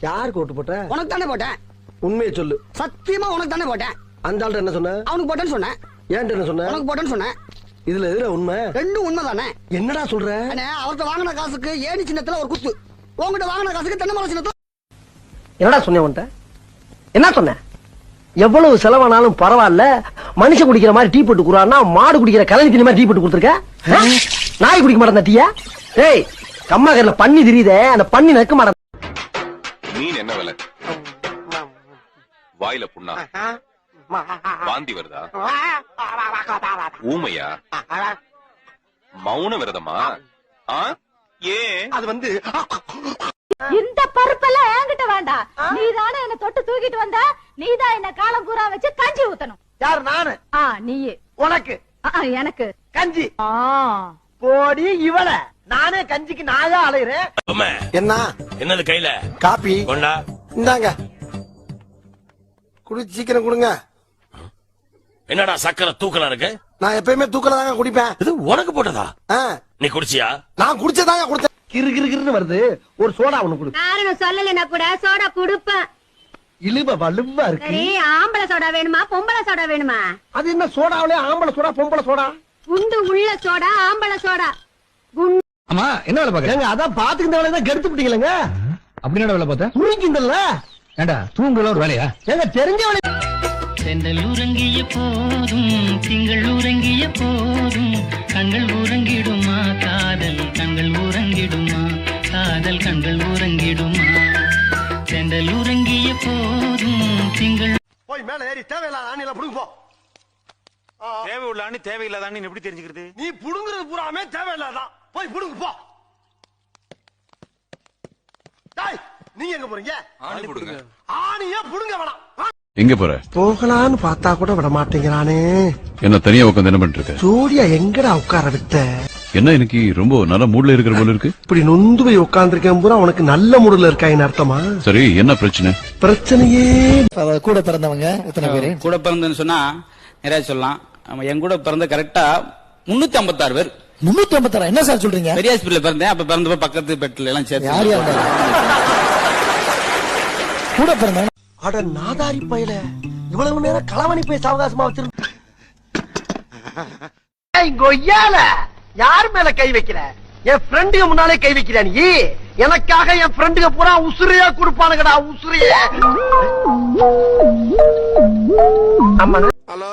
யாருக்கு ஓட்டு போட்ட? உனக்கு தானே போட்டேன். உண்மையை சொல்லு. சத்தியமா உனக்கு தானே போட்டேன். அந்த ஆள்கிட்ட என்ன சொன்ன? அவனுக்கு போட்டேன்னு சொன்னேன். ஏன்ட்ட என்ன சொன்ன? உனக்கு போட்டேன்னு சொன்னேன். இதுல எதுல உண்மை? ரெண்டும் உண்மை தானே. என்னடா சொல்ற? அவர்கிட்ட வாங்கின காசுக்கு ஏணி சின்னத்துல ஒரு குத்து, உங்ககிட்ட வாங்கின காசுக்கு தென்னை மரம் சின்னத்துல. என்னடா சொன்னேன் உன்ட்ட? என்ன சொன்ன? எவ்வளவு செலவானாலும் பரவாயில்ல, மனுஷன் குடிக்கிற மாதிரி டீ போட்டு குடுறான்னா மாடு குடிக்கிற கலனி தண்ணி மாதிரி டீ போட்டு கொடுத்துருக்க. நாய் குடிக்க மாட்டேன் டீயா? ஏய், கம்மாக்கர்ல பண்ணி தெரியுதே, அந்த பண்ணி நக்க மாட்டேன். மீன் என்ன விலை? வாயில புண்ணா? வாந்தி வருதா? ஊமையா? மௌன விரதமா? ஏன்? அது வந்து இந்த பருப்பெல்லாம் என்கிட்ட வேண்டாம். நீதானே என்ன தொட்டு தூக்கிட்டு வந்த, நீதான் என்ன காலம் பூரா வச்சு கஞ்சி ஊத்தணும். யார்? நானு. நீயே. உனக்கு? எனக்கு கஞ்சி போடி இவள. நானே கஞ்சிக்கு நாயா அலையிறேன். என்ன என்னது கையில? காப்பி கொண்டா. இந்தாங்க, குடி, சீக்கிரம் கொடுங்க. என்னடா சக்கரை தூக்கலா இருக்கு? நான் எப்பயுமே தூக்கல தாங்க குடிப்பேன். இது உனக்கு போட்டதா? நீ குடிச்சியா? நான் குடிச்சதாங்க குடிச்சேன். கிரு கிரு கிருன்னு வருது. ஒரு சோடா ஒண்ணு குடு. காரணம் சொல்லலைன்னா கூட சோடா குடுப்பேன். இழுவ வலுவா இருக்கு. சரி, ஆம்பளை சோடா வேணுமா பொம்பளை சோடா வேணுமா? அது என்ன சோடாவிலே ஆம்பளை சோடா பொம்பளை சோடா? குண்டு உள்ள சோடா ஆம்பளை சோடா. அம்மா என்ன வேலை பாக்க? அதான் பாத்துக்கிட்ட வேலை தான் கெடுத்து விட்டீங்களங்க. அப்படி என்ன வேலை பார்த்த? தூங்கிந்தல்ல. ஏண்டா தூங்குல ஒரு வேலையா? ஏங்க தெரிஞ்ச வேலை. செந்தல் உறங்கிய போதும் திங்கள் உறங்கிய போதும் கண்கள் உறங்கிடுமா காதல் கண்கள் உறங்கிடுமா காதல் கண்கள் உறங்கிடுமா செந்தல் உறங்கிய போதும் திங்கள். போய் மேல ஏறி தேவையில்லாத ஆணில புடுங்க போ. தேவை உள்ள ஆணி தேவையில்லாத ஆணி எப்படி தெரிஞ்சுக்கிறது? நீ புடுங்குறது பூராமே தேவையில்லாதான். போய் புடுங்க போ. டேய், நீங்க எங்க போறீங்க? ஆணி புடுங்க. ஆணியே புடுங்க வேணாம். எங்க போற? போகலான்னு பார்த்தா கூட விட மாட்டேங்கிறானே. என்ன தனியா உட்காந்து என்ன பண்ணிட்டு இருக்க? ஜோடியா எங்கடா உட்கார விட்ட? என்ன இன்னைக்கு ரொம்ப நல்ல மூட்ல இருக்கிற போல இருக்கு. இப்படி நொந்து போய் உட்கார்ந்துருக்கேன் பூரா உனக்கு நல்ல மூடுல இருக்காயின்னு அர்த்தமா? சரி, என்ன பிரச்சனை? பிரச்சனையே கூட பிறந்தவங்க எத்தனை பேரு? கூட பிறந்தன்னு சொன்னா நிறைய சொல்லலாம். என் கூட பிறந்த கரெக்டா 356 பேர். 356? என்ன சார் சொல்றீங்க? பெரிய ஹாஸ்பிட்டல் பிறந்தேன். அப்ப பிறந்தப்ப பக்கத்து பெட்ல எல்லாம் சேர்த்து. யார் யார் கூட பிறந்த? அட நாதாரி பயல, இவ்வளவு நேரம் களவணி போய் சாவகாசமா வச்சிருந்த. யார் மேல கை வைக்கிற? என் ஃப்ரெண்டுக்கு முன்னாலே கை வைக்கிற நீ. எனக்காக என் ஃப்ரெண்டுக்கு பூரா உசுரையா கொடுப்பானுங்கடா, உசுரையே. ஹலோ,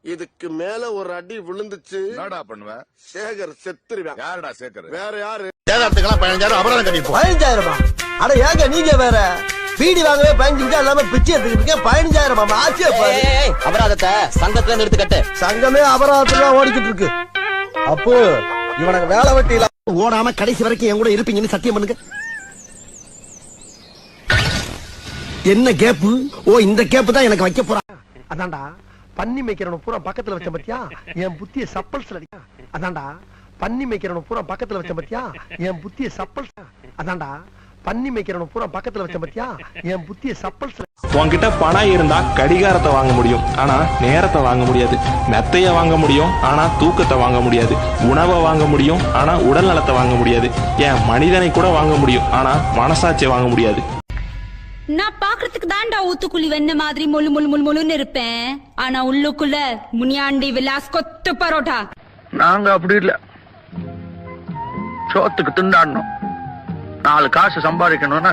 இதுக்கு மேல ஒரு அடி விழுந்துச்சு என்னடா பண்ணுவ? சேகர் செத்துருவேன். யாருடா சேகர்? வேற யாரு? சேதாரத்துக்கெல்லாம் 15,000 அபராதம் கட்டிப்போம். 15,000? அட ஏங்க நீங்க வேற, பீடி வாங்கவே 15 இல்லாம பிச்சை எடுத்துக்கிட்டு 15,000 ஆச்சே. அபராதத்தை சங்கத்துல இருந்து எடுத்து கட்டு. சங்கமே அபராதத்துல ஓடிக்கிட்டு இருக்கு. அப்போ இவனுக்கு வேலை வெட்டியில ஓடாம கடைசி வரைக்கும் என் கூட இருப்பீங்கன்னு சத்தியம் பண்ணுங்க. என்ன கேப்பு? ஓ, இந்த கேப்பு தான் எனக்கு வைக்க போறா. அதான்டா பன்னி மேய்க்கிறவன பூரா பக்கத்துல வச்ச பத்தியா என் புத்திய சப்பல்ஸ்ல அடிக்க. அதான்டா பன்னி மேய்க்கிறவன பூரா பக்கத்துல வச்ச பத்தியா என் புத்திய சப்பல்ஸ். அதான்டா பன்னி மேய்க்கிறவன பூரா பக்கத்துல வச்ச பத்தியா என் புத்திய சப்பல்ஸ்ல. உன்கிட்ட பணம் இருந்தா கடிகாரத்தை வாங்க முடியும், ஆனா நேரத்தை வாங்க முடியாது. மெத்தைய வாங்க முடியும், ஆனா தூக்கத்தை வாங்க முடியாது. உணவை வாங்க முடியும், ஆனா உடல் நலத்தை வாங்க முடியாது. ஏன் மனிதனை கூட வாங்க முடியும், ஆனா மனசாட்சியை வாங்க முடியாது. நான் பாக்குறதுக்கு தான்டா ஊத்துக்குழி வெண்ண மாதிரி மொழு மொழு மொழு மொழுன்னு இருப்பேன். ஆனா உள்ளுக்குள்ள முனியாண்டி விலாஸ் கொத்து பரோட்டா. நாங்க அப்படி இல்ல, சோத்துக்கு திண்டாடணும். 4 காசு சம்பாதிக்கணும்னா